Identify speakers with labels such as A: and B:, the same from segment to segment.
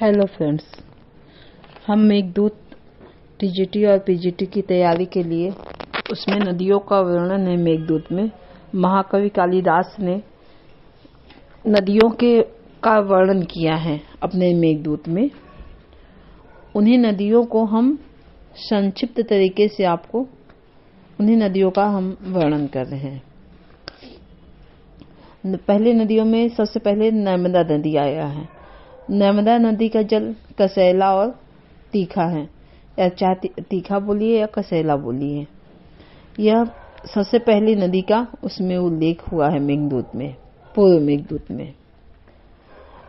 A: Hello friends, हम Meghdoot TGT और PGT की तैयारी के लिए उसमें नदियों का वर्णन है। मेघदूत में महाकवि कालिदास ने नदियों का वर्णन किया है अपने मेघदूत में। उन्हीं नदियों को हम संक्षिप्त तरीके से आपको उन्हीं नदियों का हम वर्णन कर रहे हैं। पहले नदियों में सबसे पहले नर्मदा नदी आया है। नर्मदा नदी का जल कसैला और तीखा है, या चाहे तीखा बोलिए या कसैला बोलिए। यह सबसे पहली नदी का उसमें उल्लेख हुआ है मेघदूत में, पूर्व मेघदूत में।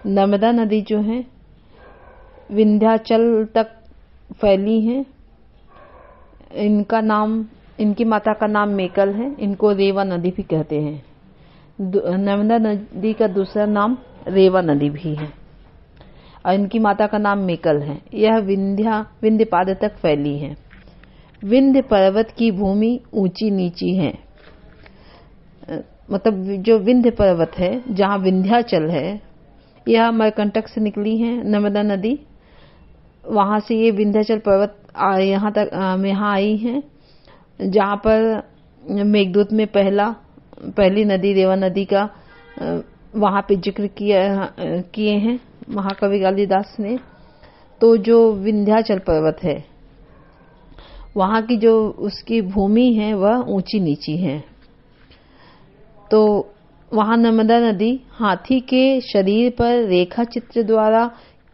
A: नर्मदा नदी जो है विंध्याचल तक फैली है। इनकी माता का नाम मेकल है। इनको रेवा नदी भी कहते हैं। नर्मदा नदी का दूसरा नाम रेवा नदी भी है और इनकी माता का नाम मेकल है। यह विंध्य पाद तक फैली है। विंध्य पर्वत की भूमि ऊंची नीची है। मतलब जो विंध्य पर्वत है, जहाँ विंध्याचल है, यह अमरकंटक से निकली है नर्मदा नदी। वहां से ये विंध्याचल पर्वत यहाँ आई है, जहाँ पर मेघदूत में पहली नदी रेवा नदी का वहां पे जिक्र किए हैं महाकवि कालिदास ने। तो जो विंध्याचल पर्वत है, वहां की जो उसकी भूमि है वह ऊंची नीची है। तो वहां नर्मदा नदी हाथी के शरीर पर रेखा चित्र द्वारा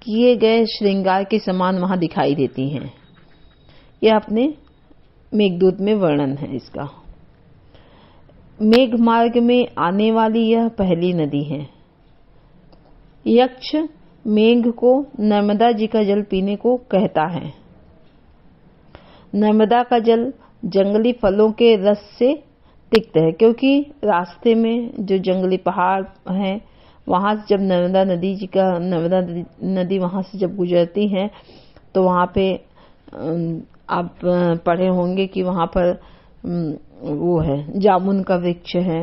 A: किए गए श्रृंगार के समान वहां दिखाई देती हैं। यह अपने मेघदूत में वर्णन है इसका। मेघ मार्ग में आने वाली यह पहली नदी है। यक्ष मेघ को नर्मदा जी का जल पीने को कहता है। नर्मदा का जल जंगली फलों के रस से तिक्त है, क्योंकि रास्ते में जो जंगली पहाड़ हैं, वहां से जब नर्मदा नदी वहां से जब गुजरती है, तो वहां पे आप पढ़े होंगे कि वहां पर वो है जामुन का वृक्ष है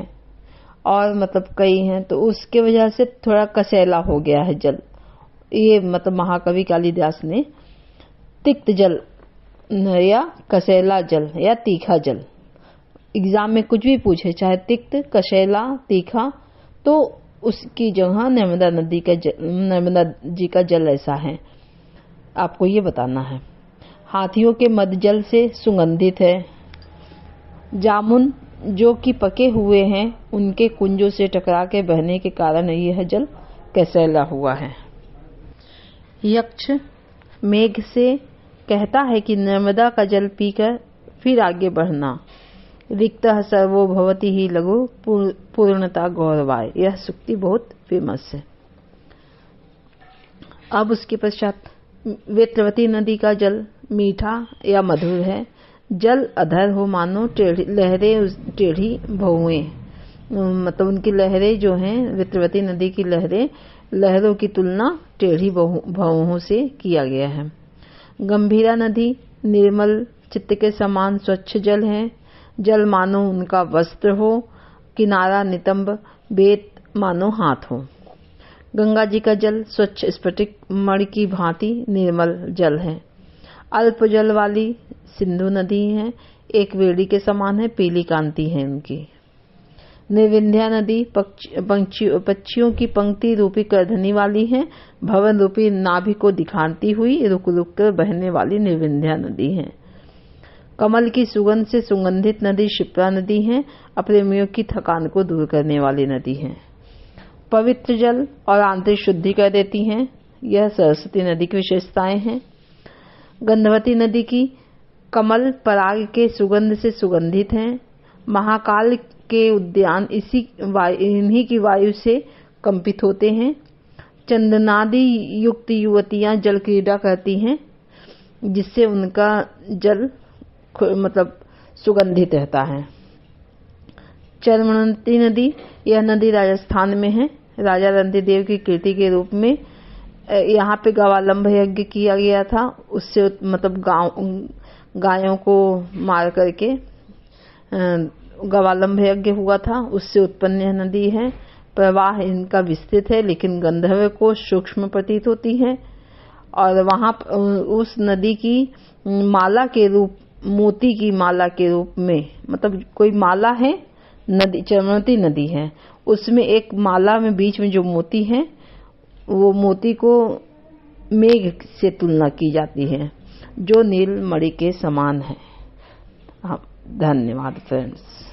A: और मतलब कई हैं। तो उसके वजह से थोड़ा कसैला हो गया है जल। ये मतलब महाकवि कालिदास ने तिक्त जल या कसैला जल या तीखा जल, एग्जाम में कुछ भी पूछे, चाहे तिक्त, कसैला, तीखा, तो उसकी जगह नर्मदा जी का जल ऐसा है, आपको ये बताना है। हाथियों के मद जल से सुगंधित है। जामुन जो कि पके हुए हैं, उनके कुंजों से टकरा के बहने के कारण यह जल कसैला हुआ है। यक्ष मेघ से कहता है कि नर्मदा का जल पीकर फिर आगे बढ़ना। रिक्तः सर्वो भवति ही लघु पूर्णता गौरवाय। यह सूक्ति बहुत फेमस है। अब उसके पश्चात वेत्रवती नदी का जल मीठा या मधुर है। जल अधर हो मानो लहरें टेढ़ी भौएं। मतलब उनकी लहरें जो हैं, वेत्रवती नदी की लहरों की तुलना टेढ़ी भौहों से किया गया है। गंभीरा नदी निर्मल चित्त के समान स्वच्छ जल है। जल मानो उनका वस्त्र हो, किनारा नितंब, बेत मानो हाथ हो। गंगा जी का जल स्वच्छ स्फटिक मणि की भांति निर्मल जल है। अल्प जल वाली सिंधु नदी है, एक वेड़ी के समान है, पीली कांति है उनकी। निर्विंध्या नदी पक्षियों की पंक्ति रूपी करधनी वाली है। भवन रूपी नाभि को दिखाती हुई रुक रुक कर बहने वाली निर्विंध्या नदी है। कमल की सुगंध से सुगंधित नदी क्षिप्रा नदी है। अप्रेमियों की थकान को दूर करने वाली नदी है। पवित्र जल और आंतरिक शुद्धि कर देती है। यह सरस्वती नदी की विशेषताएं हैं। गंधवती नदी की कमल पराग के सुगंध से सुगंधित हैं। महाकाल के उद्यान इन्हीं की वायु से कंपित होते हैं। चंदनादि युक्त युवतियां जल क्रीड़ा करती हैं, जिससे उनका जल मतलब सुगंधित रहता है। चर्मवती नदी, यह नदी राजस्थान में है। राजा रणधीर की कीर्ति के रूप में यहाँ पे गवालंभ यज्ञ किया गया था। उससे मतलब गायों को मार करके गवालंभ यज्ञ हुआ था, उससे उत्पन्न यह नदी है। प्रवाह इनका विस्तृत है, लेकिन गंधर्व को सूक्ष्म प्रतीत होती है। और वहां उस नदी की माला के रूप, मोती की माला के रूप में, मतलब कोई माला है, नदी चरमती नदी है, उसमें एक माला में बीच में जो मोती है, वो मोती को मेघ से तुलना की जाती है जो नील मणि के समान है। धन्यवाद फ्रेंड्स।